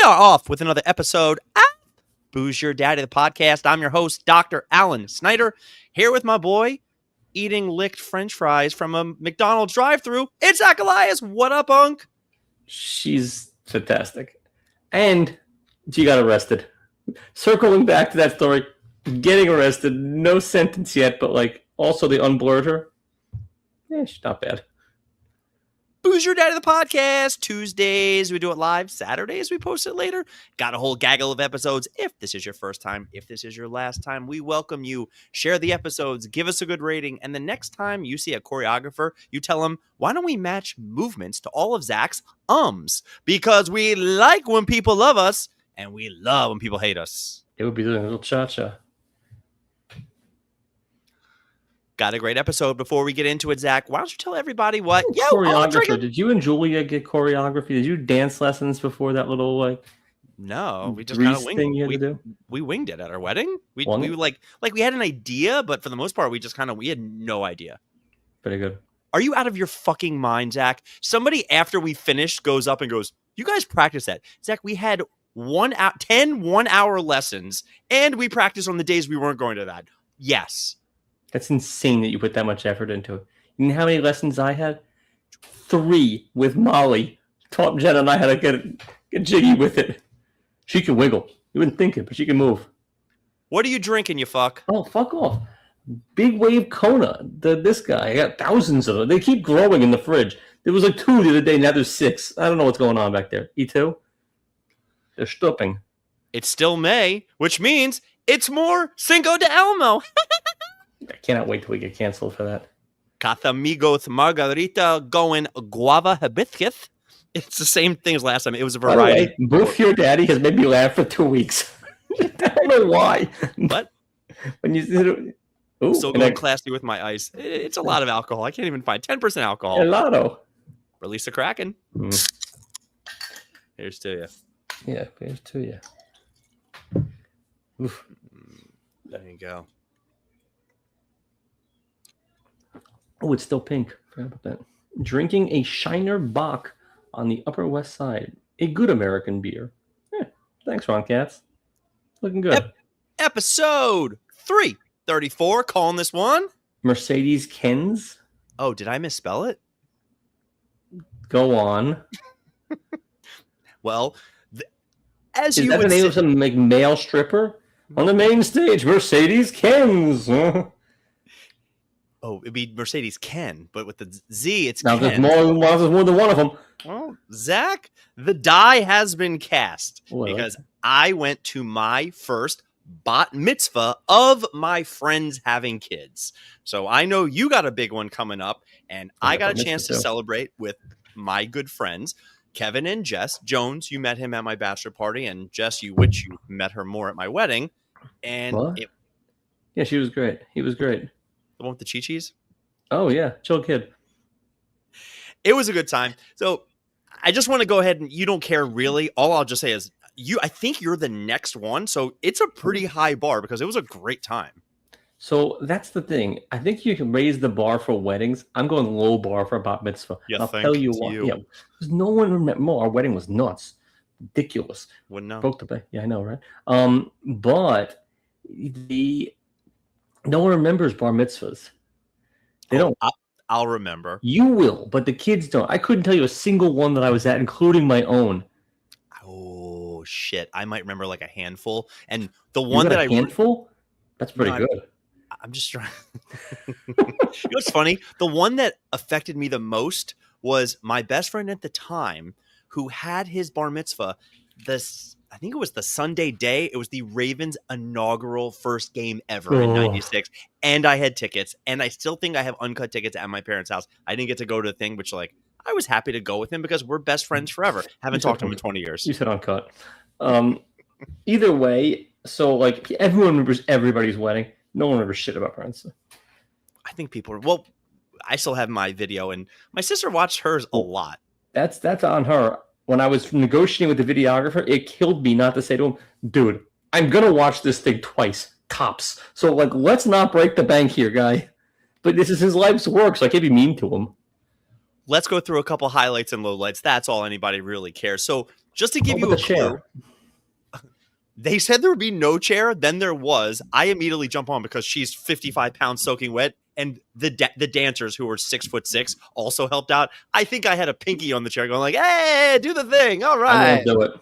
are off with another episode of Booze Your Daddy, the podcast. I'm your host, Dr. Alan Snyder, here with my boy, eating licked French fries from a McDonald's drive-thru. It's Zach Elias. What up, Unc? She's fantastic. And she got arrested. Circling back to that story, getting arrested, no sentence yet, but also they unblurred her. Yeah, she's not bad. Booze Your Daddy, the podcast. Tuesdays, we do it live. Saturdays, we post it later. Got a whole gaggle of episodes. If this is your first time, if this is your last time, we welcome you. Share the episodes, give us a good rating, and the next time you see a choreographer, you tell him, why don't we match movements to all of Zach's ums? Because we like when people love us, and we love when people hate us. It would be doing a little cha-cha. Got a great episode. Before we get into it, Zach, why don't you tell everybody what? Choreographer. Did you and Julia get choreography? Did you dance lessons before that little No, we just kind of winged it. We winged it at our wedding. We we had an idea, but for the most part, we had no idea. Pretty good. Are you out of your fucking mind, Zach? Somebody after we finished goes up and goes, "You guys practice that, Zach? We had 10 1-hour lessons, and we practiced on the days we weren't going to that." Yes. That's insane that you put that much effort into it. You know how many lessons I had? 3 with Molly. Taught Jen and I how to get jiggy with it. She can wiggle. You wouldn't think it, but she can move. What are you drinking, you fuck? Oh, fuck off. Big Wave Kona. This guy. I got thousands of them. They keep growing in the fridge. There was 2 the other day, now there's 6. I don't know what's going on back there. E2? They're stopping. It's still May, which means it's more Cinco de Elmo. I cannot wait till we get canceled for that. Casamigos Margarita going guava hibiscus. It's the same thing as last time. It was a variety. By the way, Boof Your Daddy has made me laugh for 2 weeks. I don't know why. What? When you said it, still going classy with my ice. It's a lot of alcohol. I can't even find 10% alcohol. Gelato. Release the Kraken. Here's to you. Yeah, here's to you. Oof. There you go. Oh, it's still pink. Forgot about that. Drinking a Shiner Bock on the Upper West Side. A good American beer. Thanks, Ron Katz. Looking good. Episode 334. Calling this one Mercedes-Kenz. Oh, did I misspell it? Go on. Well, is that the name of some male stripper? On the main stage, Mercedes-Kenz. Oh, it'd be Mercedes-Ken, but with the Z, it's now. Ken. There's more than one of them. Well, Zach, the die has been cast because I went to my first bat mitzvah of my friends having kids. So I know you got a big one coming up, and I got a chance to celebrate with my good friends, Kevin and Jess Jones. You met him at my bachelor party, and Jess, you met her more at my wedding. And yeah, she was great. He was great. The one with the chi-chis? Oh, yeah. Chill kid. It was a good time. So I just want to go ahead and you don't care really. All I'll just say is I think you're the next one. So it's a pretty high bar because it was a great time. So that's the thing. I think you can raise the bar for weddings. I'm going low bar for a bat mitzvah. Yeah, I'll tell you why. Yeah, because no one remember. More. Our wedding was nuts. Ridiculous. Wouldn't know. Broke the bank. Yeah, I know, right? But no one remembers bar mitzvahs. They don't. I'll remember. You will, but the kids don't. I couldn't tell you a single one that I was at, including my own. Oh shit! I might remember a handful, and the one that handful. That's pretty good. I'm just trying. You know what's funny? The one that affected me the most was my best friend at the time, who had his bar mitzvah. I think it was the Sunday day. It was the Ravens' inaugural first game ever in '96, and I had tickets. And I still think I have uncut tickets at my parents' house. I didn't get to go to the thing, which I was happy to go with him because we're best friends forever. Haven't talked to him in 20 years. You said uncut. Either way, so everyone remembers everybody's wedding. No one remembers shit about parents. I think people are. Well, I still have my video, and my sister watched hers a lot. That's on her. When I was negotiating with the videographer, it killed me not to say to him, dude, I'm going to watch this thing twice, tops. So, let's not break the bank here, guy. But this is his life's work, so I can't be mean to him. Let's go through a couple highlights and lowlights. That's all anybody really cares. So, Just to give What you a about the chair? clue, they said there would be no chair. Then there was. I immediately jump on because she's 55 pounds soaking wet. And the dancers who were 6'6" also helped out. I think I had a pinky on the chair going like, hey, do the thing. All I right. won't do it.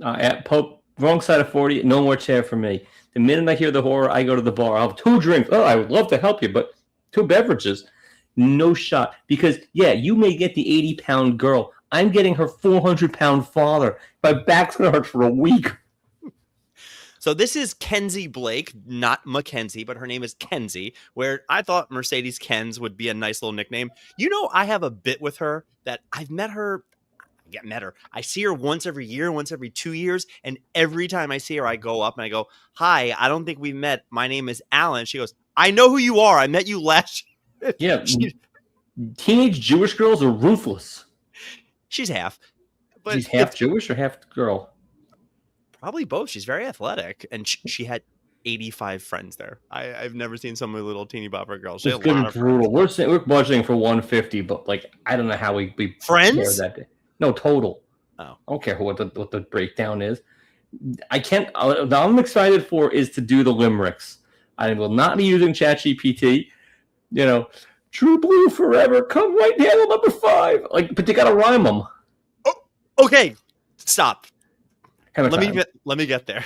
At Pope, wrong side of 40, no more chair for me. The minute I hear the horror, I go to the bar. I'll have 2 drinks. Oh, I would love to help you, but 2 beverages. No shot. Because, yeah, you may get the 80-pound girl. I'm getting her 400-pound father. My back's going to hurt for a week. So this is Kenzie Blake, not Mackenzie, but her name is Kenzie, where I thought Mercedes-Kenz would be a nice little nickname. You know, I have a bit with her that I've met her. I see her once every year, once every 2 years. And every time I see her, I go up and I go, hi, I don't think we've met. My name is Alan. She goes, I know who you are. I met you last year. Yeah. Teenage Jewish girls are ruthless. She's half. But she's half Jewish or half girl? Probably both. She's very athletic. And she had 85 friends there. I've never seen so many little teeny bopper girls. She It's good and brutal. We're budgeting for 150, but like I don't know how we friends that day. No, total. Oh, I don't care what the breakdown is. I can't. All I'm excited for is to do the limericks. I will not be using ChatGPT. You know, True Blue forever. Come right handle number 5. Like, but you got to rhyme them. Oh, okay. Stop. Let me get there.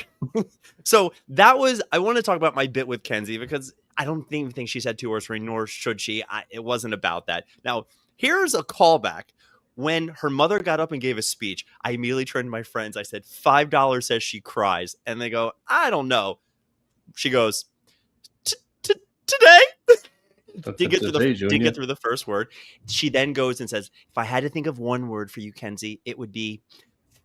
So that was. I want to talk about my bit with Kenzie because I don't even think she said 2 words for me, nor should she. It wasn't about that. Now here's a callback. When her mother got up and gave a speech, I immediately turned to my friends. I said, $5 says she cries. And they go, I don't know. She goes, today? Didn't get through the first word. She then goes and says, if I had to think of one word for you, Kenzie, it would be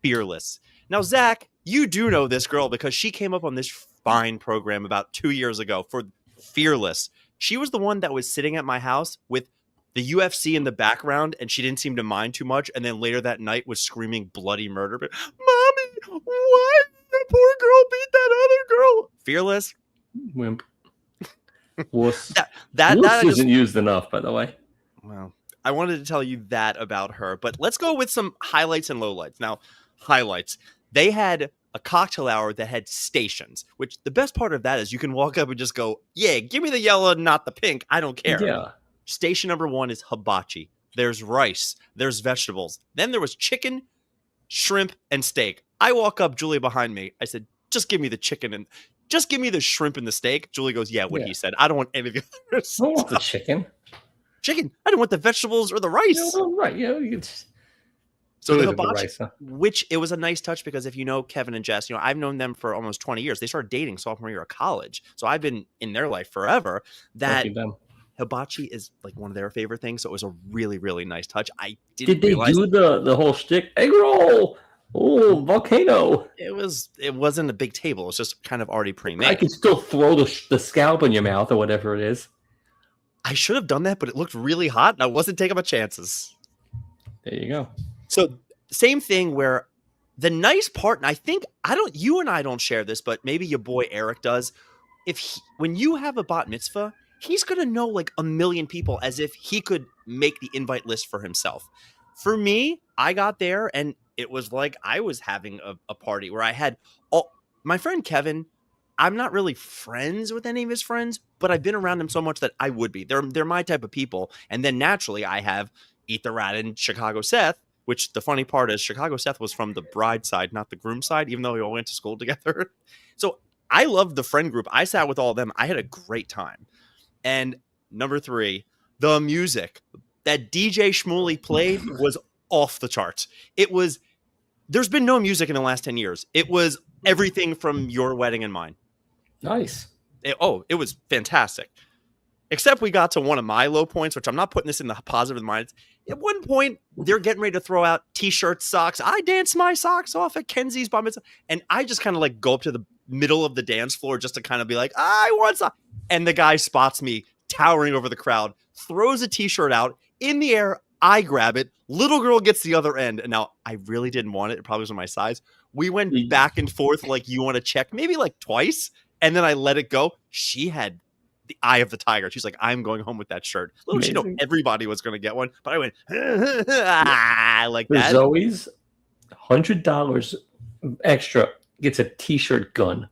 fearless. Now, Zach, you do know this girl because she came up on this fine program about 2 years ago for Fearless. She was the one that was sitting at my house with the UFC in the background, and she didn't seem to mind too much. And then later that night was screaming bloody murder. But, Mommy, why did the poor girl beat that other girl? Fearless. Wimp. Wuss. That isn't used enough, by the way. Well, I wanted to tell you that about her. But let's go with some highlights and lowlights. Now, highlights. They had a cocktail hour that had stations, which the best part of that is you can walk up and just go, yeah, give me the yellow, not the pink. I don't care. Yeah. Station number 1 is hibachi. There's rice. There's vegetables. Then there was chicken, shrimp, and steak. I walk up, Julie behind me. I said, just give me the chicken and just give me the shrimp and the steak. Julie goes, yeah, what he said. I don't want any of the other stuff. I don't want the chicken. Chicken. I don't want the vegetables or the rice. No, right. Yeah, so the hibachi, rice, huh? Which it was a nice touch because if you know Kevin and Jess, you know, I've known them for almost 20 years. They started dating sophomore year of college. So I've been in their life forever. That hibachi is like one of their favorite things, so it was a really, really nice touch. I didn't realize do the whole shtick egg roll. Oh, volcano! It wasn't a big table. It was just kind of already pre-made. I can still throw the scalp in your mouth or whatever it is. I should have done that, but it looked really hot, and I wasn't taking my chances. There you go. So same thing where the nice part, and you and I don't share this, but maybe your boy Eric does. When you have a bat mitzvah, he's going to know like a million people as if he could make the invite list for himself. For me, I got there and it was like I was having a party where I had my friend Kevin. I'm not really friends with any of his friends, but I've been around him so much that I would be. They're my type of people. And then naturally I have Eat the Rat and Chicago Seth, which the funny part is Chicago Seth was from the bride side, not the groom side, even though we all went to school together. So I loved the friend group. I sat with all of them. I had a great time. And number 3, the music that DJ Shmuley played was off the charts. There's been no music in the last 10 years. It was everything from your wedding and mine. Nice. It was fantastic. Except we got to one of my low points, which I'm not putting this in the positive minds. At one point, they're getting ready to throw out T-shirts, socks. I danced my socks off at Kenzie's bar mitzvah. And I just kind of like go up to the middle of the dance floor just to kind of be like, I want some. And the guy spots me towering over the crowd, throws a T-shirt out in the air. I grab it. Little girl gets the other end. And now I really didn't want it. It probably wasn't my size. We went back and forth like you want to check, maybe like twice. And then I let it go. She had the eye of the tiger. She's like, I'm going home with that shirt. Little did she know everybody was going to get one. But I went, like that. Zoe's, $100 extra gets a T-shirt gun.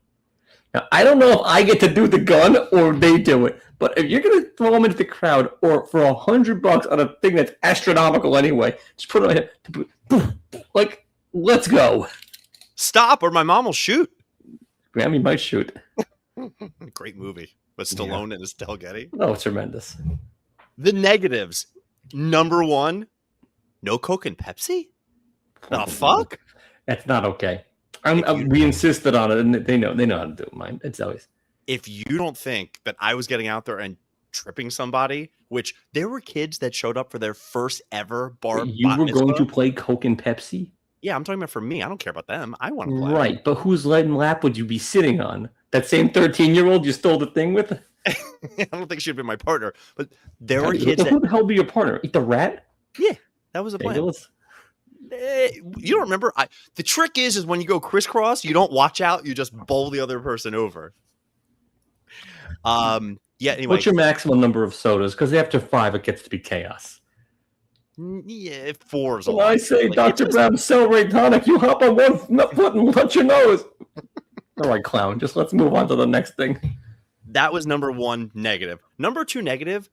Now, I don't know if I get to do the gun or they do it, but if you're going to throw them into the crowd or for $100 on a thing that's astronomical anyway, just put it on here. Like, let's go. Stop or my mom will shoot. Grammy might shoot. Great movie. But Stallone and Estelle Getty. Oh, it's tremendous. The negatives. Number 1, no Coke and Pepsi? The fuck? That's not okay. We insisted on it, and they know how to do it. Mine. It's always. If you don't think that I was getting out there and tripping somebody, which there were kids that showed up for their first ever bar. You were going to play Coke and Pepsi? Yeah, I'm talking about for me. I don't care about them. I want to play. Right, but whose lead and lap would you be sitting on? That same 13-year-old you stole the thing with? I don't think she'd be my partner, but there were kids. Who the hell be your partner? Eat the rat? Yeah, that was a plan. You don't remember? The trick is when you go crisscross, you don't watch out. You just bowl the other person over. Yeah. Anyway, what's your maximum number of sodas? Because after 5, it gets to be chaos. Yeah, 4 is a When lot. I say Dr. Brown's celebrate tonic, you hop on one foot and touch your nose. All right, clown. Just let's move on to the next thing. That was number 1 negative. Number 2 negative.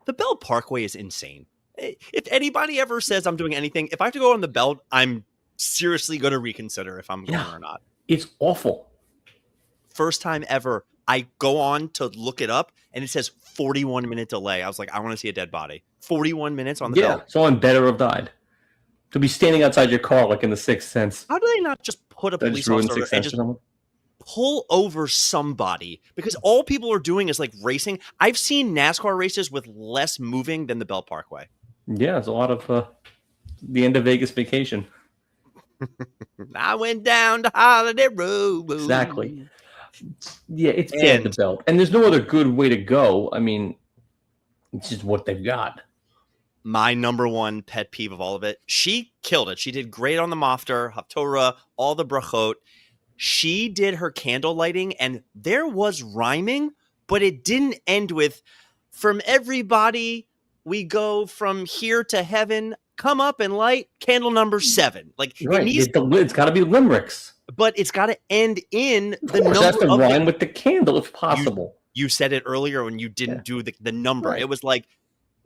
The Belt Parkway is insane. If anybody ever says I'm doing anything, if I have to go on the Belt, I'm seriously going to reconsider if I'm going or not. It's awful. First time ever, I go on to look it up, and it says 41-minute delay. I was like, I want to see a dead body. 41 minutes on the Belt. Yeah, someone better have died. To be standing outside your car like in The Sixth Sense. How do they not just put a police officer and just pull over somebody? Because all people are doing is like racing. I've seen NASCAR races with less moving than the Belt Parkway. Yeah, it's a lot of the end of Vegas Vacation. I went down to Holiday Road. Exactly. Yeah, it's bad, the Belt. And there's no other good way to go. I mean, it's just what they've got. My number 1 pet peeve of all of it. She killed it. She did great on the Maftar, Haftorah, all the brachot. She did her candle lighting, and there was rhyming, but it didn't end with, from everybody, we go from here to heaven, come up and light candle number 7. Like, right. It's got to be limericks. But it's got to end in the number. It has to rhyme with the candle if possible. You said it earlier when you didn't do the number. Right. It was like,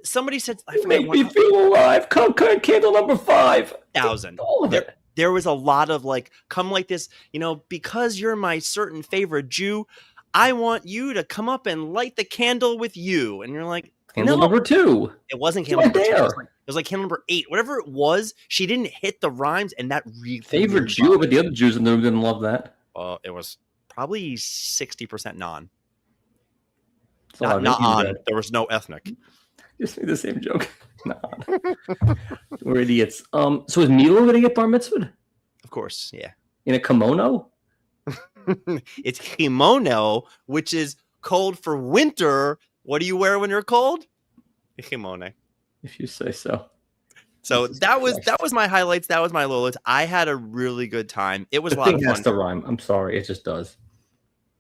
somebody said, I forget. Make me feel alive. Come, candle number 5,000. All of it. There was a lot of like, come like this, because you're my certain favorite Jew, I want you to come up and light the candle with you. And you're like, candle number 2. It wasn't candle number 2. It was like candle number 8. Whatever it was, she didn't hit the rhymes, and that really favorite Jew, but the other Jews in the room didn't love that. It was probably 60% non. Not on. There was no ethnic. Just made the same joke. We're idiots. So is Milo going to get bar mitzvahed? Of course, yeah. In a kimono? It's kimono, which is code for winter. What do you wear when you're cold? A kimono. If you say so. So that was my highlights. That was my lowlights. I had a really good time. It was a lot of fun. It has to rhyme. I'm sorry, it just does.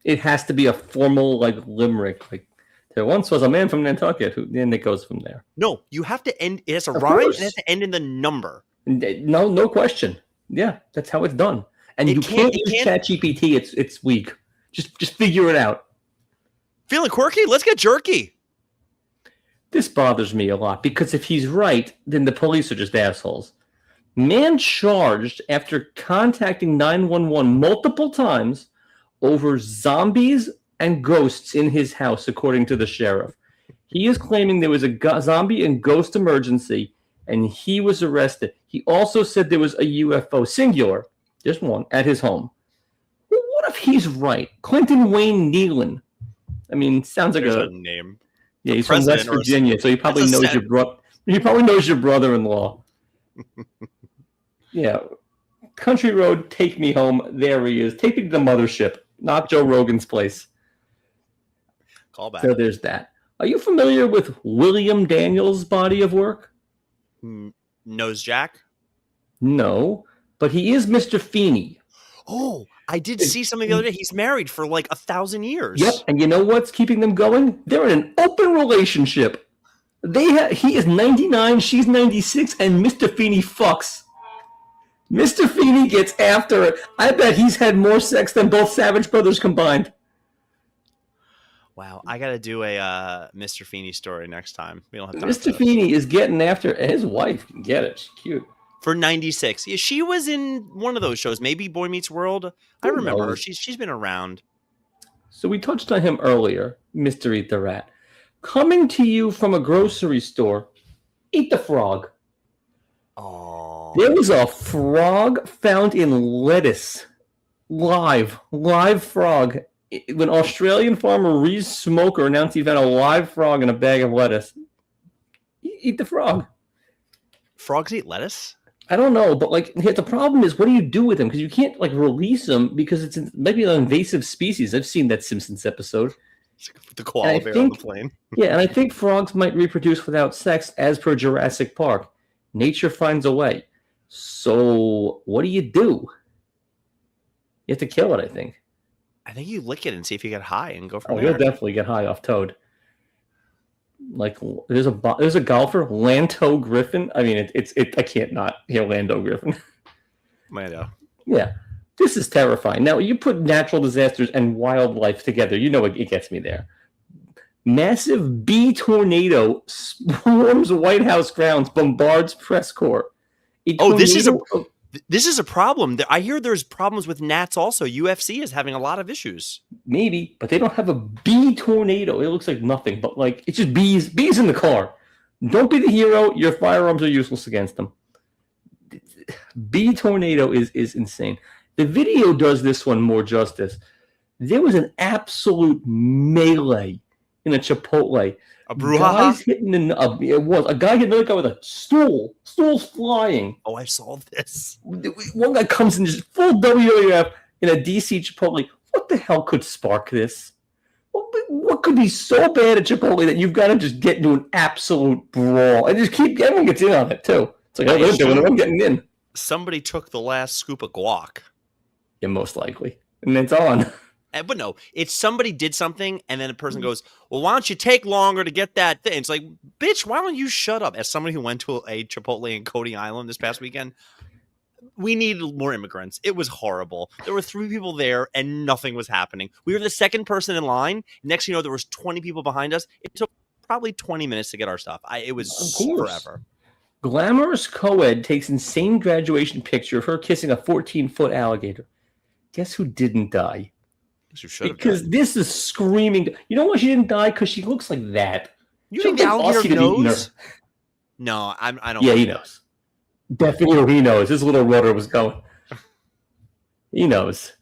It has to be a formal like limerick. Like there once was a man from Nantucket who then it goes from there. No, you have to end. It has to rhyme and it has to end in the number. No question. Yeah, that's how it's done. And you can't use ChatGPT. It's weak. Just figure it out. Feeling quirky? Let's get jerky. This bothers me a lot because if he's right, then the police are just assholes. Man charged after contacting 911 multiple times over zombies and ghosts in his house, according to the sheriff. He is claiming there was a zombie and ghost emergency, and he was arrested. He also said there was a UFO, singular, just one, at his home. Well, what if he's right? Clinton Wayne Nealon. I mean, sounds like a name. Yeah, he's from West Virginia, so he probably knows your brother. He probably knows your brother-in-law. Yeah, Country Road, take me home. There he is. Take me to the mothership, not Joe Rogan's place. Call back. So there's that. Are you familiar with William Daniels' body of work? Nose Jack? No, but he is Mr. Feeney. Oh, I did see something the other day. He's married for like 1,000 years. Yep, and you know what's keeping them going? They're in an open relationship. He is 99, she's 96, and Mr. Feeney fucks. Mr. Feeney gets after it. I bet he's had more sex than both Savage Brothers combined. Wow, I got to do a Mr. Feeney story next time. We don't have time. Mr. Feeney is getting after his wife. Get it? She's cute. For 96. Yeah, she was in one of those shows, maybe Boy Meets World. I remember her. She's been around. So we touched on him earlier, Mr. Eat the Rat. Coming to you from a grocery store, Eat the Frog. Oh. There was a frog found in lettuce. Live frog. When Australian farmer Reese Smoker announced he found a live frog in a bag of lettuce. Eat the frog. Frogs eat lettuce? I don't know, but like the problem is, what do you do with them? Because you can't like release them because it's maybe an invasive species. I've seen that Simpsons episode. The koala bear on the plane. Yeah, and I think frogs might reproduce without sex, as per Jurassic Park. Nature finds a way. So what do? You have to kill it, I think. I think you lick it and see if you get high and go from there. You'll definitely get high off toad. Like there's a golfer, Lanto Griffin. I mean, I can't not hear Lando Griffin. Lando. Yeah, this is terrifying. Now you put natural disasters and wildlife together. You know it gets me there. Massive bee tornado swarms White House grounds, bombards press corps. This is a problem. I hear there's problems with gnats also. UFC is having a lot of issues. Maybe, but they don't have a bee tornado. It looks like nothing, but like it's just bees. Bees in the car. Don't be the hero. Your firearms are useless against them. Bee tornado is insane. The video does this one more justice. There was an absolute melee in a Chipotle. A brouhaha? Guys hitting it was a guy hit another guy with a stool. Stool's flying. Oh, I saw this. One guy comes in just full WWF in a DC Chipotle. What the hell could spark this? What could be so bad at Chipotle that you've got to just get into an absolute brawl and just keep everyone gets in on it too? It's like I'm getting in. Somebody took the last scoop of guac. Yeah, most likely, and it's on. But no, it's somebody did something, and then a person goes, well, why don't you take longer to get that thing? It's like, bitch, why don't you shut up? As somebody who went to a Chipotle in Coney Island this past weekend, we needed more immigrants. It was horrible. There were 3 people there, and nothing was happening. We were the second person in line. Next thing you know, there was 20 people behind us. It took probably 20 minutes to get our stuff. It was forever. Glamorous co-ed takes insane graduation picture of her kissing a 14-foot alligator. Guess who didn't die? Because this is screaming. You know why she didn't die? Because she looks like that. You think the alligator knows? No, I don't. Yeah, he knows. Definitely he knows. His little rudder was going. He knows.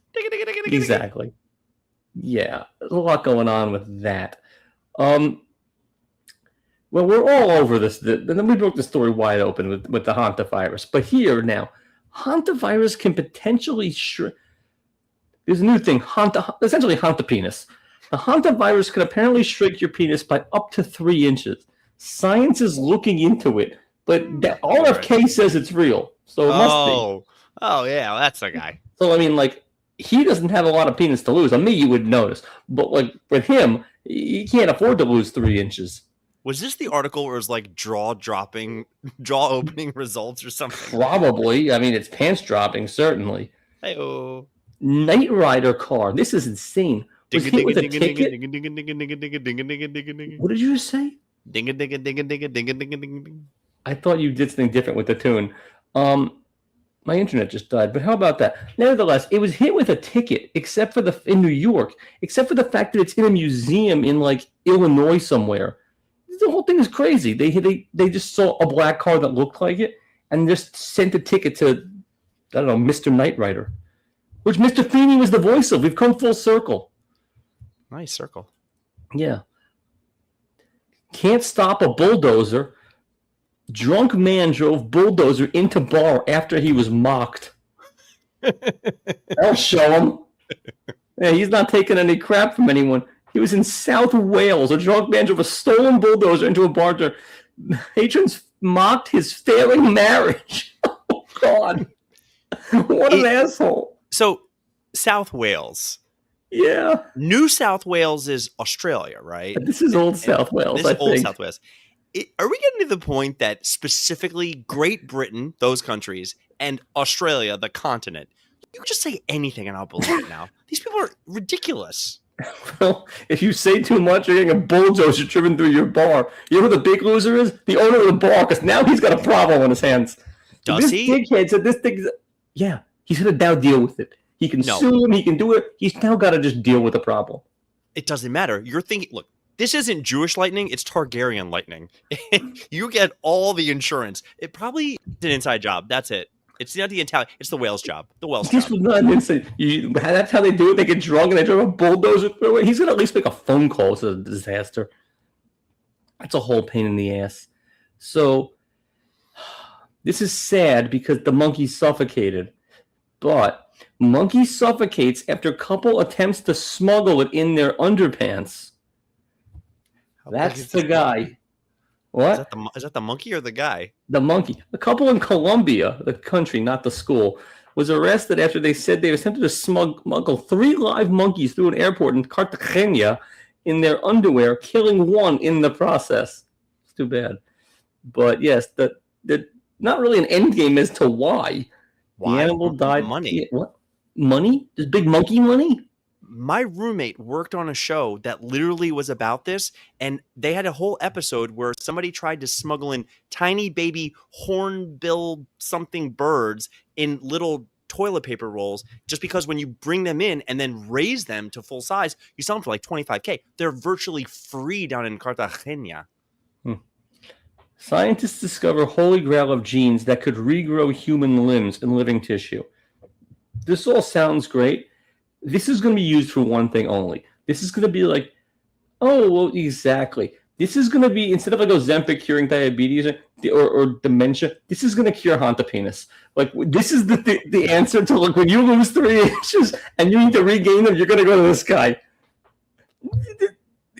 Exactly. Yeah, there's a lot going on with that. Well, we're all over this. And then we broke the story wide open with the hantavirus. But here now, hantavirus can potentially shrink. There's a new thing, essentially hantapenis. The hantavirus can apparently shrink your penis by up to 3 inches. Science is looking into it, but RFK says it's real, so it must be. Oh, yeah, well, that's the guy. So, I mean, like, he doesn't have a lot of penis to lose. On me, you would notice. But, like, with him, he can't afford to lose 3 inches. Was this the article where it was like jaw opening results or something? Probably. I mean, it's pants dropping, certainly. Hey-oh. Knight Rider car. This is insane. Was hit with a ticket. What did you just say? I thought you did something different with the tune. My internet just died, but how about that? Nevertheless, it was hit with a ticket, except for in New York, except for the fact that it's in a museum in like Illinois somewhere. The whole thing is crazy. They just saw a black car that looked like it and just sent a ticket to, I don't know, Mr. Knight Rider. Which Mr. Feeney was the voice of. We've come full circle. Nice circle. Yeah. Can't stop a bulldozer. Drunk man drove bulldozer into bar after he was mocked. I'll show him. Yeah, he's not taking any crap from anyone. He was in South Wales. A drunk man drove a stolen bulldozer into a bar. Patrons mocked his failing marriage. Oh, God. What an asshole. So, South Wales. Yeah. New South Wales is Australia, right? This is Old South Wales, I think. Old South Wales. Are we getting to the point that specifically Great Britain, those countries, and Australia, the continent, you can just say anything and I'll believe it now? These people are ridiculous. Well, if you say too much, you're getting a bulldozer driven through your bar. You know who the big loser is? The owner of the bar, because now he's got a problem on his hands. Does he? This dickhead said this thing. Yeah, he's going to now deal with it. He can sue him. He can do it. He's now got to just deal with the problem. It doesn't matter. You're thinking, look, this isn't Jewish lightning. It's Targaryen lightning. You get all the insurance. It probably is an inside job. That's it. It's not the Italian. It's the whale's job. The whale's this job. Was not an inside. That's how they do it. They get drunk and they drive a bulldozer through it. He's going to at least make a phone call. It's a disaster. That's a whole pain in the ass. So this is sad because the monkey suffocated. But monkey suffocates after a couple attempts to smuggle it in their underpants. That's the guy. What? Is that the monkey or the guy? The monkey. A couple in Colombia, the country, not the school, was arrested after they said they attempted to smuggle 3 live monkeys through an airport in Cartagena in their underwear, killing one in the process. It's too bad. But yes, the not really an end game as to why. The animal died. Money. What? Money? There's big monkey money? My roommate worked on a show that literally was about this, and they had a whole episode where somebody tried to smuggle in tiny baby hornbill something birds in little toilet paper rolls, just because when you bring them in and then raise them to full size, you sell them for like $25,000. They're virtually free down in Cartagena. Scientists discover holy grail of genes that could regrow human limbs and living tissue. This all sounds great. This is going to be used for one thing only. This is going to be like, oh, well, exactly. This is going to be, instead of like Ozempic curing diabetes or dementia, this is going to cure Hauntopinus. Like, this is the answer to, like, when you lose 3 inches and you need to regain them, you're going to go to this guy.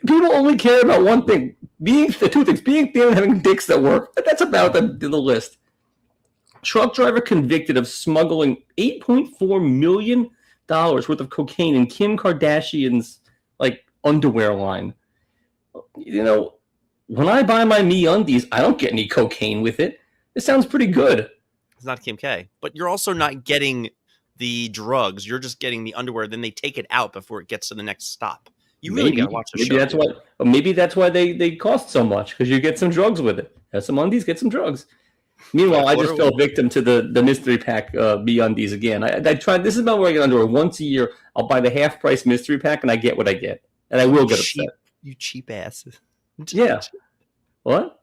People only care about one thing. Being thin and having dicks that work. That's about the list. Truck driver convicted of smuggling $8.4 million worth of cocaine in Kim Kardashian's like underwear line. You know, when I buy my MeUndies, I don't get any cocaine with it. It sounds pretty good. It's not Kim K, but you're also not getting the drugs. You're just getting the underwear. Then they take it out before it gets to the next stop. You really got to watch the show. Maybe that's why they cost so much, because you get some drugs with it. Have some undies, get some drugs. Meanwhile, I just fell victim to the mystery pack MeUndies again. I tried. This is about where I get underwear. Once a year, I'll buy the half-price mystery pack, and I get what I get. And I will get upset. You cheap ass. Yeah. What?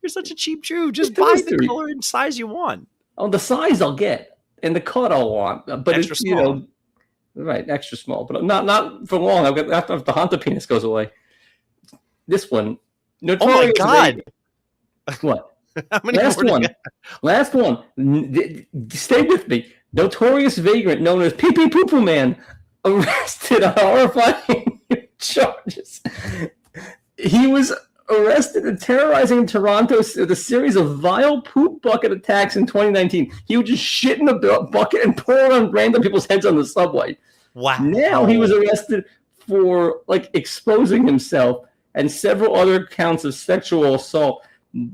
You're such a cheap Jew. Just buy the color and size you want. Oh, the size I'll get, and the cut I'll want. But extra it's, small. You know, right, extra small. But not for long. After the Hauntopinus goes away. This one. Oh my God. What? How many Last one. Stay with me. Notorious vagrant known as Pee Pee Poo Poo Man arrested on horrifying charges. He was arrested and terrorizing Toronto with a series of vile poop bucket attacks in 2019. He would just shit in a bucket and pour it on random people's heads on the subway. Wow. Now he was arrested for like exposing himself and several other counts of sexual assault,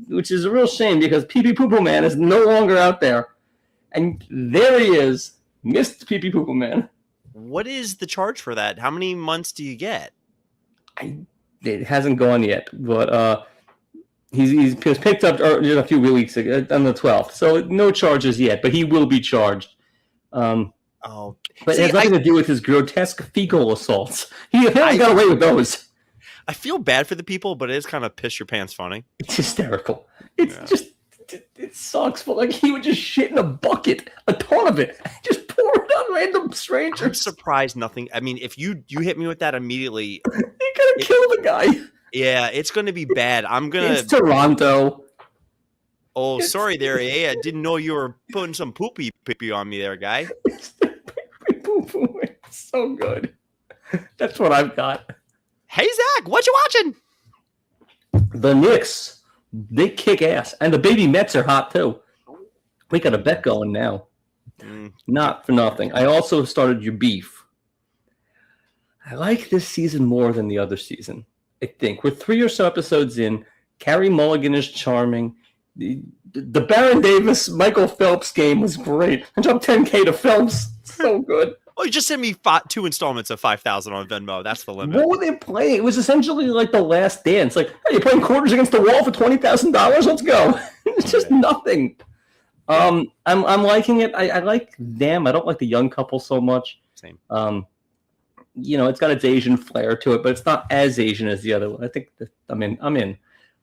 which is a real shame because Pee Pee Poo Poo Man is no longer out there. And there he is, Mr. Pee Pee Poo Poo Man. What is the charge for that? How many months do you get? It hasn't gone yet, but he was picked up just a few weeks ago, on the 12th. So no charges yet, but he will be charged. But it has nothing to do with his grotesque fecal assaults. He hasn't got away with those. I feel bad for the people, but it is kind of piss your pants funny. It's hysterical. It's just, it sucks. But like, he would just shit in a bucket, a ton of it, just pour it on random strangers. I'm surprised nothing. I mean, if you hit me with that immediately, you're gonna kill the guy. Yeah, it's gonna be bad. It's Toronto. Oh, sorry there. Hey, I didn't know you were putting some poopy on me there, guy. It's so good. That's what I've got. Hey, Zach, what you watching? The Knicks, they kick ass. And the baby Mets are hot, too. We got a bet going now. Not for nothing. I also started your beef. I like this season more than the other season, I think. We're 3 or so episodes in. Carrie Mulligan is charming. The Baron Davis Michael Phelps game was great. I dropped $10K to Phelps. So good. Oh, you just sent me 2 installments of 5,000 on Venmo. That's the limit. What were they playing? It was essentially like The Last Dance. Like, hey, you're playing quarters against the wall for $20,000? Let's go. It's just nothing. I'm liking it. I like them. I don't like the young couple so much. Same. It's got its Asian flair to it, but it's not as Asian as the other one. I think I'm in.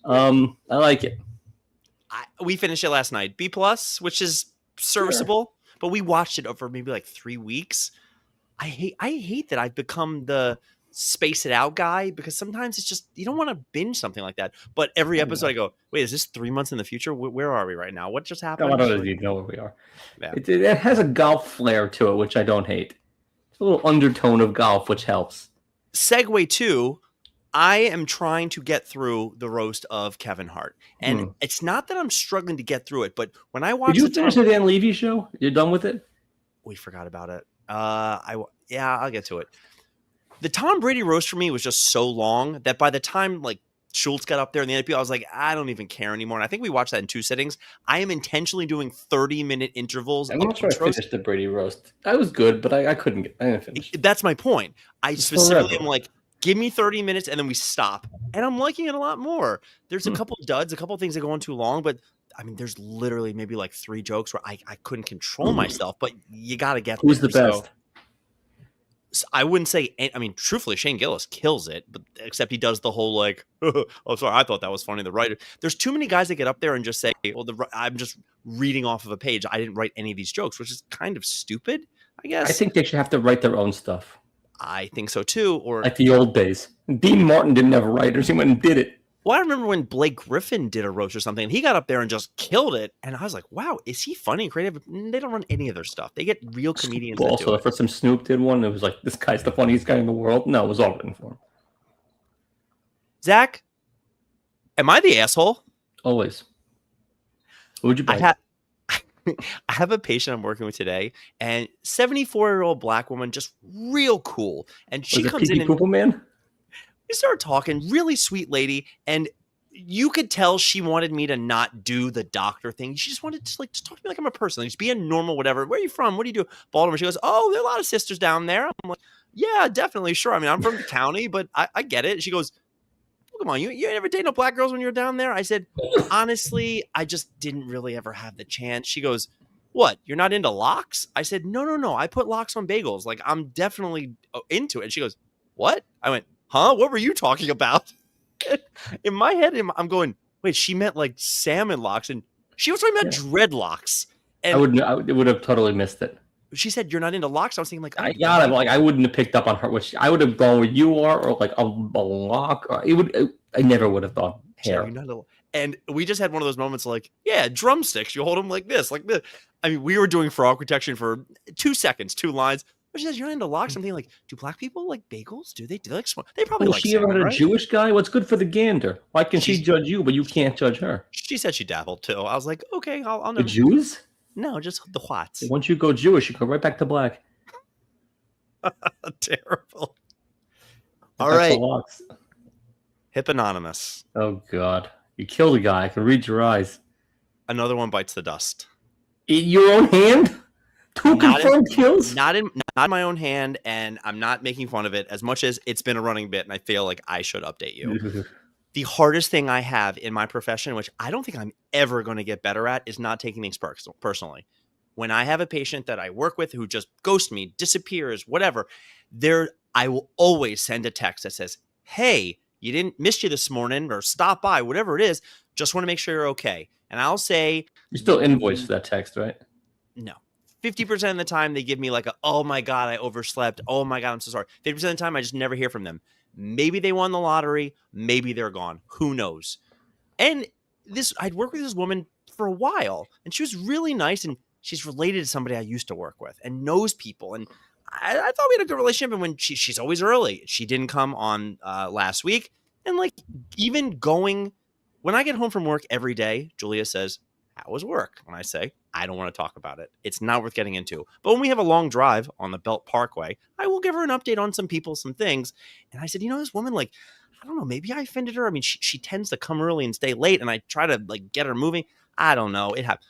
I like it. We finished it last night. B+, which is serviceable, but we watched it over maybe like 3 weeks. I hate that I've become the space it out guy, because sometimes it's just, you don't want to binge something like that. But every episode I go, wait, is this 3 months in the future? Where are we right now? What just happened? I don't even know where we are. Yeah. It has a golf flair to it, which I don't hate. It's a little undertone of golf, which helps. Segue to, I am trying to get through the roast of Kevin Hart. And it's not that I'm struggling to get through it, but when I watch Did you finish the Dan Levy show? You're done with it? We forgot about it. I'll get to it. The Tom Brady roast for me was just so long that by the time like Schultz got up there in the NPL, I was like, I don't even care anymore. And I think we watched that in 2 sittings. I am intentionally doing 30-minute intervals. I'm not sure I finished the Brady roast. I was good, but I didn't finish. That's my point. I specifically am like, give me 30 minutes and then we stop. And I'm liking it a lot more. There's a couple duds, a couple of things that go on too long, but I mean, there's literally maybe like 3 jokes where I couldn't control myself, but you got to get Who's the best? So I wouldn't say, I mean, truthfully, Shane Gillis kills it, but except he does the whole like, oh, sorry, I thought that was funny. The writer, there's too many guys that get up there and just say, well, I'm just reading off of a page. I didn't write any of these jokes, which is kind of stupid, I guess. I think they should have to write their own stuff. I think so too. Or like the old days. Dean Martin didn't have writers. He went and did it. Well, I remember when Blake Griffin did a roast or something, and he got up there and just killed it. And I was like, wow, is he funny and creative? They don't run any of their stuff. They get real comedians. Also, the first time Snoop did one, it was like, this guy's the funniest guy in the world. No, it was all written for him. Zach, am I the asshole? Always. Who would you buy? I have a patient I'm working with today, and 74-year-old black woman, just real cool. And she comes in and man? we started talking, really sweet lady, and you could tell she wanted me to not do the doctor thing. She just wanted to just talk to me like I'm a person, like, just be a normal whatever. Where are you from? What do you do? Baltimore. She goes, oh, there are a lot of sisters down there. I'm like, yeah, definitely, sure. I mean, I'm from the county, but I get it. She goes, come on, you never date no black girls when you were down there? I said, honestly, I just didn't really ever have the chance. She goes, what? You're not into lox? I said, no. I put lox on bagels. Like, I'm definitely into it. And she goes, what? I went, huh? What were you talking about? In my head, I'm going, wait, she meant like salmon locks, and she was talking about dreadlocks. And I would have totally missed it. She said, you're not into locks? I was thinking, like, I got it. Like, I wouldn't have picked up on her. Which I would have gone where you are, or like a lock. Or I never would have thought hair. And we just had one of those moments like, yeah, drumsticks. You hold them like this, like this. I mean, we were doing frog protection for 2 seconds, 2 lines. But she says, you're not into locks. I'm thinking, like, do black people like bagels? Do they like smoke? They probably like she ever salmon, had a right? Jewish guy? What's good for the gander? Why can she judge you, but you can't judge her? She said she dabbled too. I was like, okay, I'll The never. Jews? No, just the Whats. Once you go Jewish, you go right back to black. Terrible. All right. Locks. HIPAAnonymous. Oh, God. You killed a guy. I can read your eyes. Another one bites the dust. In your own hand? 2 confirmed kills? Not in my own hand, and I'm not making fun of it as much as it's been a running bit, and I feel like I should update you. The hardest thing I have in my profession, which I don't think I'm ever going to get better at, is not taking things personally. When I have a patient that I work with who just ghosts me, disappears, whatever, I will always send a text that says, hey, missed you this morning, or stop by, whatever it is. Just want to make sure you're okay. And I'll say, you still invoice for that text, right? No. 50% of the time they give me like oh my God, I overslept. Oh my God, I'm so sorry. 50% of the time I just never hear from them. Maybe they won the lottery. Maybe they're gone. Who knows? And I'd worked with this woman for a while, and she was really nice, and she's related to somebody I used to work with and knows people. And I thought we had a good relationship. And when she's always early, she didn't come on last week. And like, even when I get home from work every day, Julia says, how was work? When I say, I don't want to talk about it. It's not worth getting into. But when we have a long drive on the Belt Parkway, I will give her an update on some people, some things. And I said, this woman, like, I don't know. Maybe I offended her. I mean, she tends to come early and stay late, and I try to like get her moving. I don't know. It happened.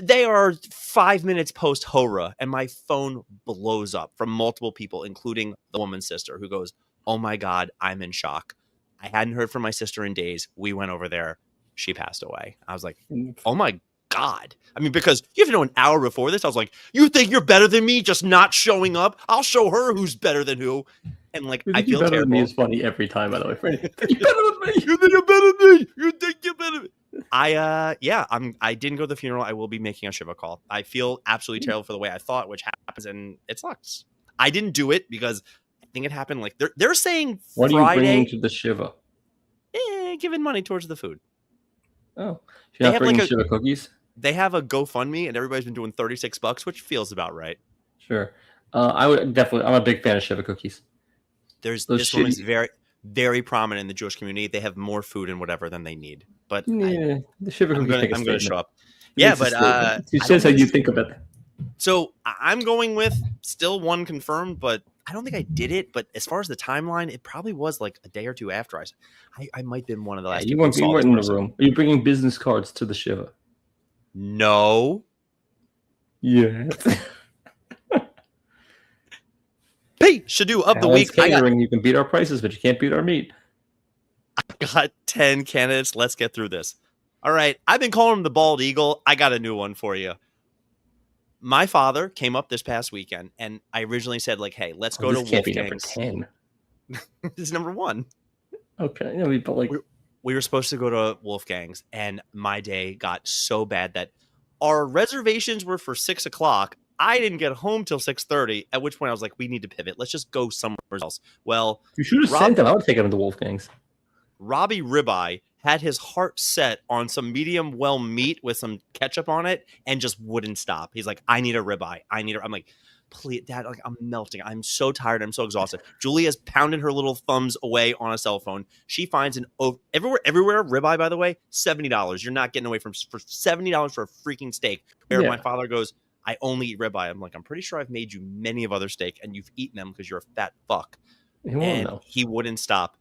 They are 5 minutes post Hora, and my phone blows up from multiple people, including the woman's sister, who goes, "Oh my God, I'm in shock. I hadn't heard from my sister in days. We went over there. She passed away." I was like, "Oh my God." I mean, because you have to know an hour before this, I was like, "You think you're better than me just not showing up? I'll show her who's better than who." And like, I feel better terrible. than me is funny every time, by the way. You're better than me. You think you're better than me. You think you're better than me. I didn't go to the funeral. I will be making a Shiva call. I feel absolutely terrible for the way I thought, which happens, and it sucks. I didn't do it because I think it happened like they're saying What Friday. are you bringing to the Shiva? Giving money towards the food. Oh, you're not bringing Shiva cookies? They have a GoFundMe, and everybody's been doing $36, which feels about right. Sure. I would definitely. I'm a big fan of Shiva cookies. This one is very, very prominent in the Jewish community. They have more food and whatever than they need. But yeah, the Shiva cookies. I'm going to show up. Yeah, but it says how you think of it. So I'm going with still one confirmed, but I don't think I did it. But as far as the timeline, it probably was like a day or two after I might have been one of the last. You weren't in the room. Are you bringing business cards to the Shiva? No. Yeah. Pishadoo of the week. You can beat our prices, but you can't beat our meat. I got 10 candidates. Let's get through this. All right. I've been calling him the bald eagle. I got a new one for you. My father came up this past weekend, and I originally said, like, hey, let's go to Wolfgang's. Can't be number 10. This is number 1. Okay. But like, we were supposed to go to Wolfgang's, and my day got so bad that our reservations were for 6 o'clock. I didn't get home till 6:30, at which point I was like, we need to pivot. Let's just go somewhere else. Well, you should have sent them. I would take them to Wolfgang's. Robbie Ribeye had his heart set on some medium well meat with some ketchup on it and just wouldn't stop. He's like, I need a ribeye. I'm like, please, Dad, like, I'm melting. I'm so tired. I'm so exhausted. Julia's pounding her little thumbs away on a cell phone. She finds everywhere ribeye, by the way, $70. You're not getting away for $70 for a freaking steak. Where my father goes, I only eat ribeye. I'm like, I'm pretty sure I've made you many of other steak and you've eaten them because you're a fat fuck. He wouldn't stop.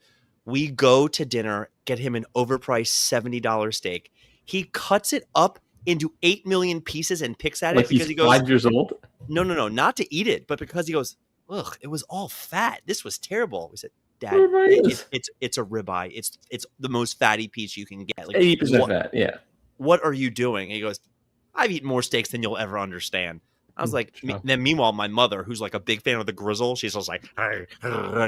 We go to dinner, get him an overpriced $70 steak. He cuts it up into 8 million pieces and picks at it because he goes 5 years old. No, not to eat it, but because he goes, ugh, it was all fat. This was terrible. We said, Dad, it's a ribeye. It's the most fatty piece you can get. Like 80% fat. Yeah. What are you doing? And he goes, I've eaten more steaks than you'll ever understand. I was like, then meanwhile, my mother, who's like a big fan of the grizzle, she's just like,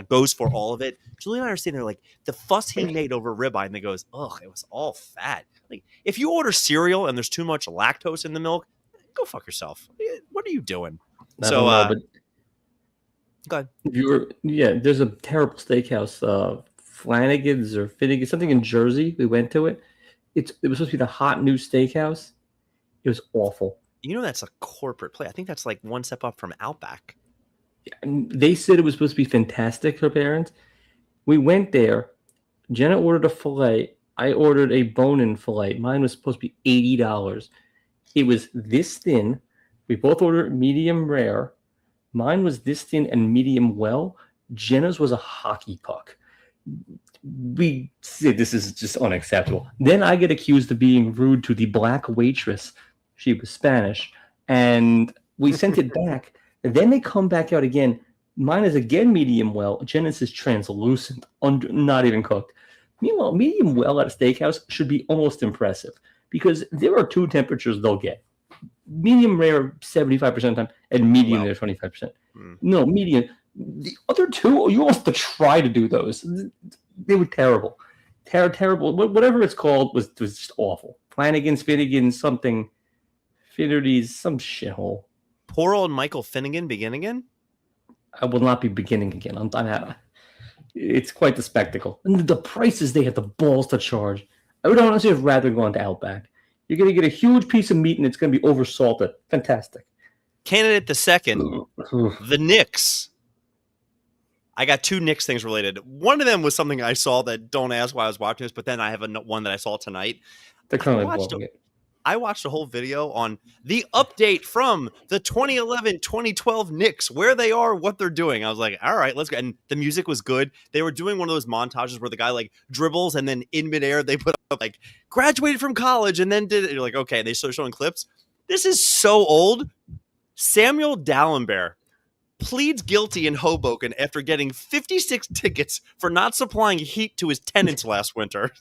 goes for all of it. Julie and I are sitting there like, the fuss he made over ribeye, and they goes, ugh, it was all fat. Like, if you order cereal and there's too much lactose in the milk, go fuck yourself. What are you doing? Go ahead. There's a terrible steakhouse, Flanagan's or Finnegan's, something in Jersey. We went to it. It was supposed to be the hot new steakhouse. It was awful. You know, that's a corporate play. I think that's like one step up from Outback. They said it was supposed to be fantastic, her parents. We went there. Jenna ordered a filet. I ordered a bone-in filet. Mine was supposed to be $80. It was this thin. We both ordered medium rare. Mine was this thin and medium well. Jenna's was a hockey puck. We said this is just unacceptable. Then I get accused of being rude to the black waitress. She was Spanish, and we sent it back. And then they come back out again. Mine is again medium well. Jenna's is translucent, not even cooked. Meanwhile, medium well at a steakhouse should be almost impressive because there are 2 temperatures they'll get. Medium rare 75% of the time, and medium rare 25%. No, medium. The other 2, you almost have to try to do those. They were terrible. Terrible. Whatever it's called was just awful. Flanagan's, Finnegan's, something. Finnerty's, some shithole. Poor old Michael Finnegan begin again? I will not be beginning again. It's quite the spectacle. And the prices they have the balls to charge. I would honestly have rather gone to Outback. You're going to get a huge piece of meat and it's going to be oversalted. Fantastic. Candidate the second, the Knicks. I got 2 Knicks things related. One of them was something I saw that don't ask why I was watching this, but then I have one that I saw tonight. They're currently blowing it. I watched a whole video on the update from the 2011-2012 Knicks, where they are, what they're doing. I was like, all right, let's go. And the music was good. They were doing one of those montages where the guy like dribbles and then in midair they put up like graduated from college and then did it. You're like, okay, they start showing clips. This is so old. Samuel Dallenberg pleads guilty in Hoboken after getting 56 tickets for not supplying heat to his tenants last winter.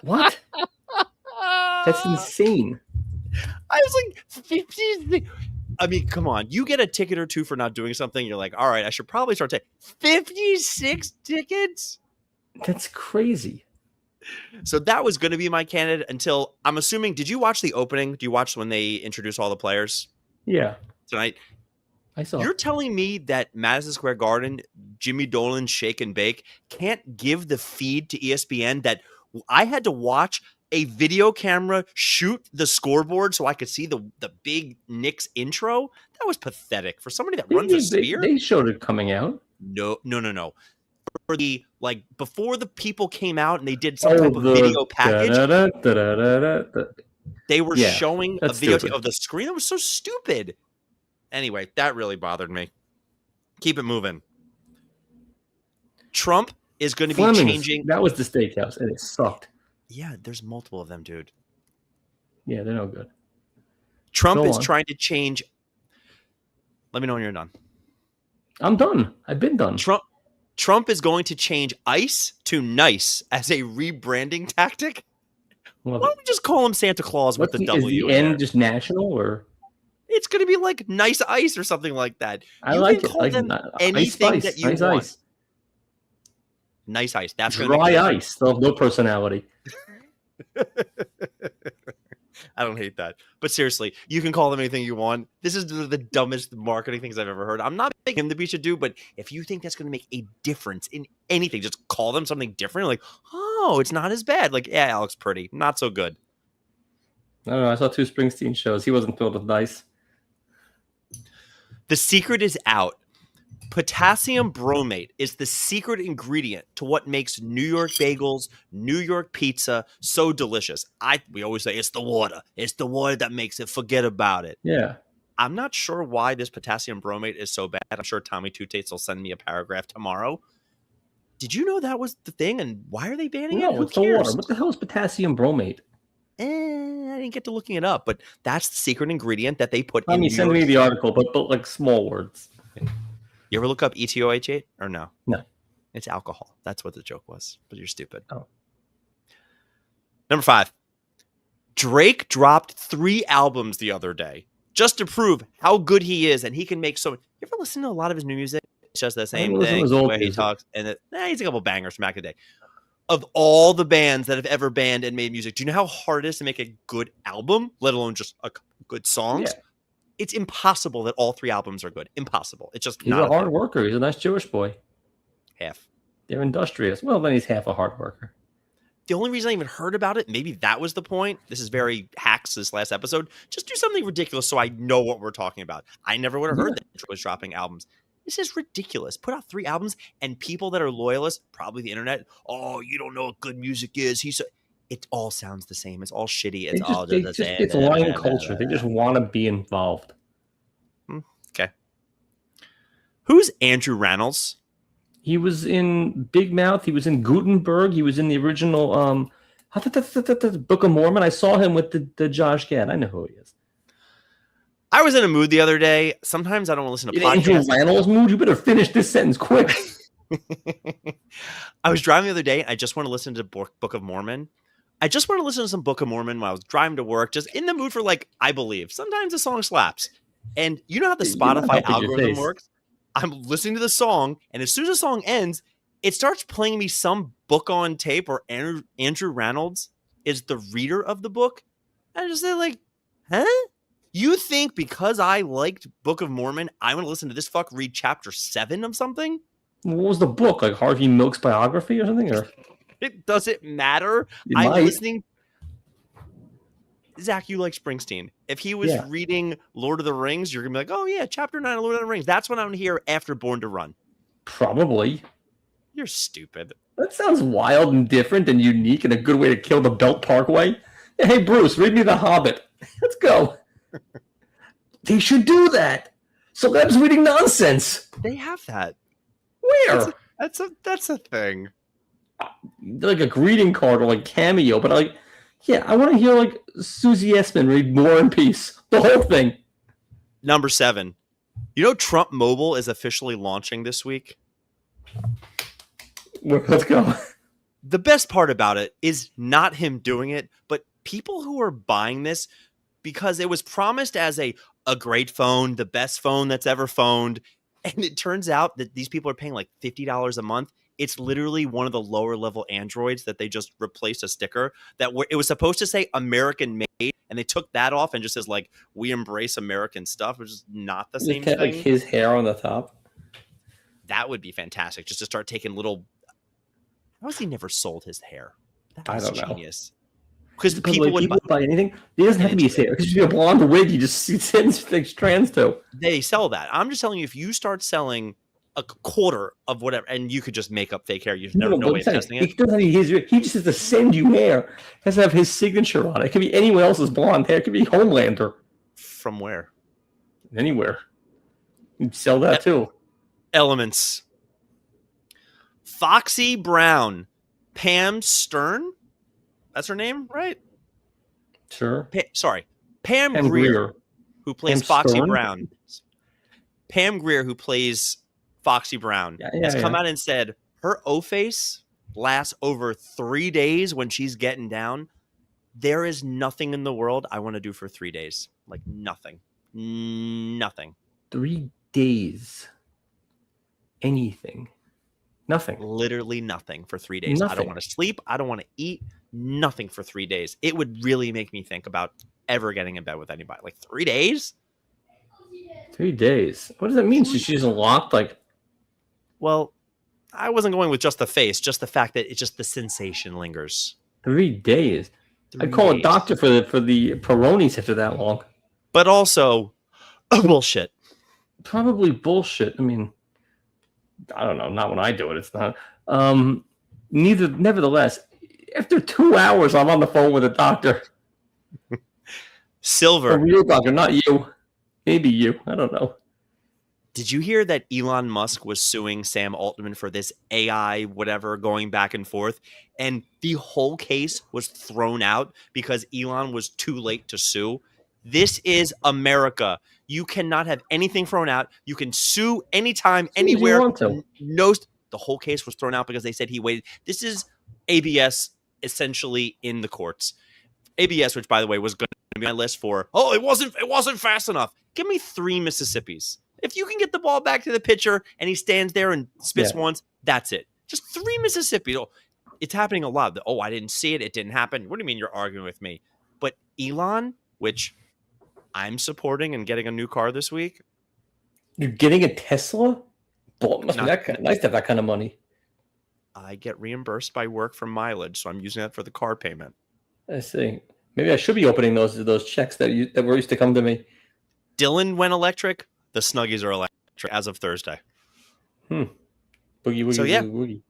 What? That's insane. I was like, 50. I mean, come on. You get a ticket or two for not doing something. You're like, all right, I should probably start taking 56 tickets. That's crazy. So that was going to be my candidate until I'm assuming. Did you watch the opening? Do you watch when they introduce all the players? Yeah. Tonight. I saw. You're telling me that Madison Square Garden, Jimmy Dolan's Shake and Bake can't give the feed to ESPN that I had to watch a video camera shoot the scoreboard so I could see the big Knicks intro? That was pathetic for somebody that runs a Sphere. They showed it coming out. No. For the like before the people came out and they did some type of video package. They were showing a video of the screen. That was so stupid. Anyway, that really bothered me. Keep it moving. Trump is going to be changing. That was the steakhouse, and it sucked. Yeah, there's multiple of them, dude. Yeah, they're no good. Trump is trying to change. Let me know when you're done. I'm done. I've been done. Trump is going to change ICE to NICE as a rebranding tactic. Why don't we just call him Santa Claus with the W? Is the N just national, or it's going to be like Nice Ice or something like that? I like it. Call them anything that you want. Ice. Nice Ice. That's dry ice. They'll have no personality. I don't hate that. But seriously, you can call them anything you want. This is the dumbest marketing things I've ever heard. I'm not making him the Pishadoo, but if you think that's going to make a difference in anything, just call them something different. Like, oh, it's not as bad. Like, yeah, Alex Pretty. Not so good. I don't know. I saw 2 Springsteen shows. He wasn't filled with nice. The secret is out. Potassium bromate is the secret ingredient to what makes New York bagels, New York pizza so delicious. We always say it's the water. It's the water that makes it. Forget about it. Yeah. I'm not sure why this potassium bromate is so bad. I'm sure Tommy Two Tates will send me a paragraph tomorrow. Did you know that was the thing? And why are they banning it? Who it's the water. What the hell is potassium bromate? I didn't get to looking it up, but that's the secret ingredient that they put in. Send me the article, but like small words. You ever look up ETOH8 or no? No. It's alcohol. That's what the joke was, but you're stupid. Oh. Number 5. Drake dropped 3 albums the other day just to prove how good he is, and he can make so much. You ever listen to a lot of his new music? It's just the same thing, the way he talks, and he's a couple bangers from back in the day. Of all the bands that have ever banned and made music, do you know how hard it is to make a good album, let alone just a good songs? Yeah. It's impossible that all 3 albums are good. Impossible. It's just he's a hard worker. He's a nice Jewish boy. Half. They're industrious. Well, then he's half a hard worker. The only reason I even heard about it, maybe that was the point. This is very hacks this last episode. Just do something ridiculous so I know what we're talking about. I never would have heard that Drake was dropping albums. This is ridiculous. Put out 3 albums and people that are loyalists, probably the internet, oh, you don't know what good music is. It all sounds the same. It's all shitty. It's all the same. It's line culture. They just want to be involved. Okay. Who's Andrew Reynolds? He was in Big Mouth. He was in Gutenberg. He was in the original Book of Mormon. I saw him with the Josh Gad. I know who he is. I was in a mood the other day. Sometimes I don't want to listen to podcasts. Andrew Reynolds mood? You better finish this sentence quick. I was driving the other day. I just want to listen to Book of Mormon. I just want to listen to some Book of Mormon while I was driving to work, just in the mood for like, I believe. Sometimes the song slaps. And you know how the Spotify algorithm works? I'm listening to the song, and as soon as the song ends, it starts playing me some book on tape or Andrew Reynolds is the reader of the book. I just say like, huh? You think because I liked Book of Mormon, I want to listen to this fuck read chapter 7 of something? What was the book? Like Harvey Milk's biography or something? Or it doesn't matter. I'm listening. Zach, you like Springsteen. If he was reading Lord of the Rings, you're going to be like, oh, yeah, chapter 9 of Lord of the Rings. That's what I'm going to hear after Born to Run. Probably. You're stupid. That sounds wild and different and unique and a good way to kill the Belt Parkway. Hey, Bruce, read me The Hobbit. Let's go. They should do that. Celebs reading nonsense. They have that. Where? That's a thing. Like a greeting card or like cameo, but like, yeah, I want to hear like Susie Essman read War and Peace. The whole thing. Number 7. You know Trump Mobile is officially launching this week? Let's go. The best part about it is not him doing it, but people who are buying this because it was promised as a great phone, the best phone that's ever phoned. And it turns out that these people are paying like $50 a month. It's literally one of the lower level Androids that they just replaced a sticker that it was supposed to say American made, and they took that off and just says like, we embrace American stuff, which is not the same thing. Like his hair on the top. That would be fantastic. Just to start taking little. How has he never sold his hair? I don't know. Genius. Because people would buy anything. It doesn't have to be his hair. It could just be a blonde wig. You just sends like strands to. They sell that. I'm just telling you, if you start selling a quarter of whatever, and you could just make up fake hair, you've never no way of testing it. He just has to send you hair. It has to have his signature on it. It could be anyone else's blonde hair. It could be Homelander. From where? Anywhere. You'd sell that too. Elements. Foxy Brown. Pam Stern? That's her name, right? Sure. Pam Grier, who plays Foxy Stern? Brown. Pam Grier, who plays Foxy Brown, has come out and said her O-face lasts over 3 days when she's getting down. There is nothing in the world I want to do for 3 days. Like nothing. Nothing. 3 days. Anything. Nothing. Literally nothing for 3 days. Nothing. I don't want to sleep. I don't want to eat. Nothing for 3 days. It would really make me think about ever getting in bed with anybody. Like 3 days? 3 days. What does that mean? She's locked? Like, well, I wasn't going with just the face, just the fact that it's just the sensation lingers. 3 days. I'd call a doctor for the Peronis after that long. But also, bullshit. Probably bullshit. I mean, I don't know. Not when I do it. It's not. Nevertheless, after 2 hours, I'm on the phone with a doctor. Silver. A real doctor, not you. Maybe you. I don't know. Did you hear that Elon Musk was suing Sam Altman for this AI whatever going back and forth? And the whole case was thrown out because Elon was too late to sue. This is America. You cannot have anything thrown out. You can sue anytime, anywhere. You want to. No, the whole case was thrown out because they said he waited. This is ABS essentially in the courts. ABS, which by the way was going to be on my list for, it wasn't fast enough. Give me 3 Mississippis. If you can get the ball back to the pitcher and he stands there and spits once, that's it. Just 3 Mississippi. It's happening a lot. I didn't see it. It didn't happen. What do you mean you're arguing with me? But Elon, which I'm supporting and getting a new car this week. You're getting a Tesla? Boy, must be nice to have that kind of money. I get reimbursed by work for mileage, so I'm using that for the car payment. I see. Maybe I should be opening those checks that were used to come to me. Dylan went electric. The Snuggies are electric as of Thursday. Boogie, woogie, so, woogie, woogie.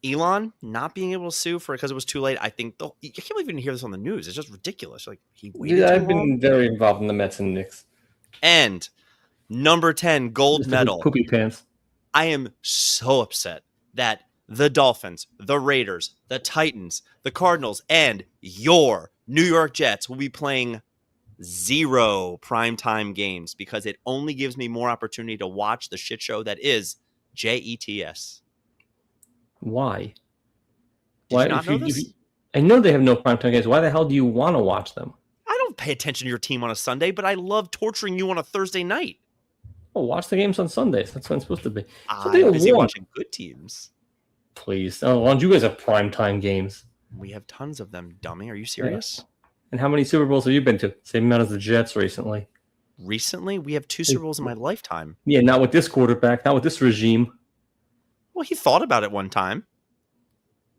Elon not being able to sue because it was too late. I think I can't believe you didn't hear this on the news. It's just ridiculous. Like he waited. Yeah, I've been very involved in the Mets and Knicks. And number 10, gold medal. Poopy pants. I am so upset that the Dolphins, the Raiders, the Titans, the Cardinals, and your New York Jets will be playing 0 primetime games because it only gives me more opportunity to watch the shit show that is JETS. Why? Did you not know this? I know they have no primetime games. Why the hell do you want to watch them? I don't pay attention to your team on a Sunday, but I love torturing you on a Thursday night. Well, watch the games on Sundays. That's when it's supposed to be. I'm busy watching good teams. Please. Oh, why don't you guys have primetime games? We have tons of them, dummy. Are you serious? Yeah. And how many Super Bowls have you been to? Same amount as the Jets recently. Recently? We have 2 Super Bowls in my lifetime. Yeah, not with this quarterback, not with this regime. Well, he thought about it one time.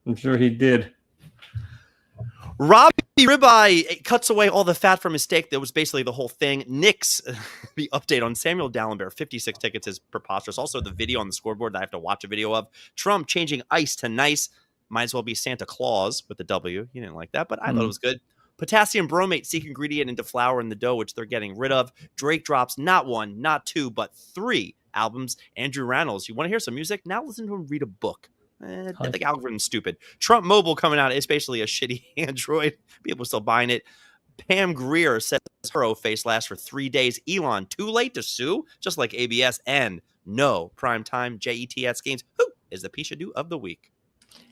I'm sure he did. Robbie Ribeye cuts away all the fat from his steak. That was basically the whole thing. Knicks, the update on Samuel Dallenberg, 56 tickets is preposterous. Also, the video on the scoreboard that I have to watch a video of. Trump changing ice to nice. Might as well be Santa Claus with the W. You didn't like that, but I thought it was good. Potassium bromate, secret ingredient into flour in the dough, which they're getting rid of. Drake drops not 1, not 2, but 3 albums. Andrew Reynolds, you want to hear some music? Now listen to him read a book. The algorithm's stupid. Trump Mobile coming out. It's basically a shitty Android. People are still buying it. Pam Grier says her face lasts for 3 days. Elon, too late to sue? Just like ABS. And no primetime JETS games. Who is the Pishadoo of the week?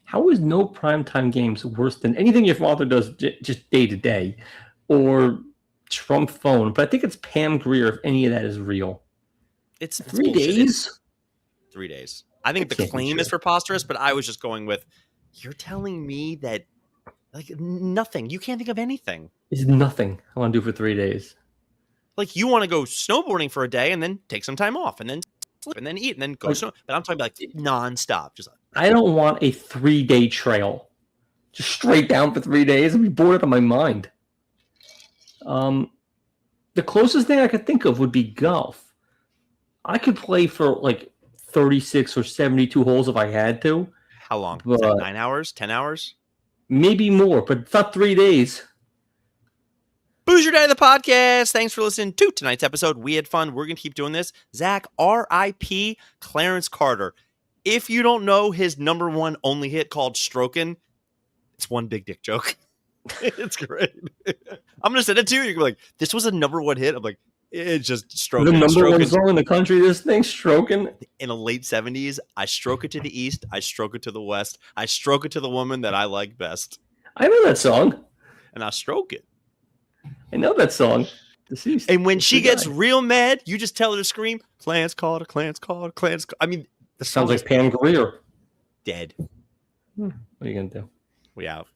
How is no primetime games worse than anything your father does just day to day, or Trump phone? But I think it's Pam Grier if any of that is real. It's 3 days? 3 days. I think the claim is preposterous, but I was just going with, you're telling me that like nothing. You can't think of anything. It's nothing I want to do for 3 days. Like you want to go snowboarding for a day and then take some time off and then sleep and then eat and then go snow. But I'm talking about like nonstop. Just I don't want a 3-day trail. Just straight down for 3 days. I'd be bored out of my mind. The closest thing I could think of would be golf. I could play for like 36 or 72 holes if I had to. How long? Is that 9 hours? 10 hours? Maybe more, but it's not 3 days. Boozer Day of the podcast. Thanks for listening to tonight's episode. We had fun. We're going to keep doing this. Zach, R.I.P. Clarence Carter. If you don't know his number one only hit called Strokin', it's one big dick joke. It's great. I'm going to send it to you. You're like, this was a number one hit. I'm like, it's just Strokin'. The number one song in the country, this thing, Strokin'. In the late 70s, I stroke it to the east. I stroke it to the west. I stroke it to the woman that I like best. I know that song. And I stroke it. I know that song. Deceased. And when she gets real mad, you just tell her to scream, Clarence Carter, Clarence Carter, Clarence Carter. I mean, the sounds like Pam Grier. Dead. What are you going to do? We out.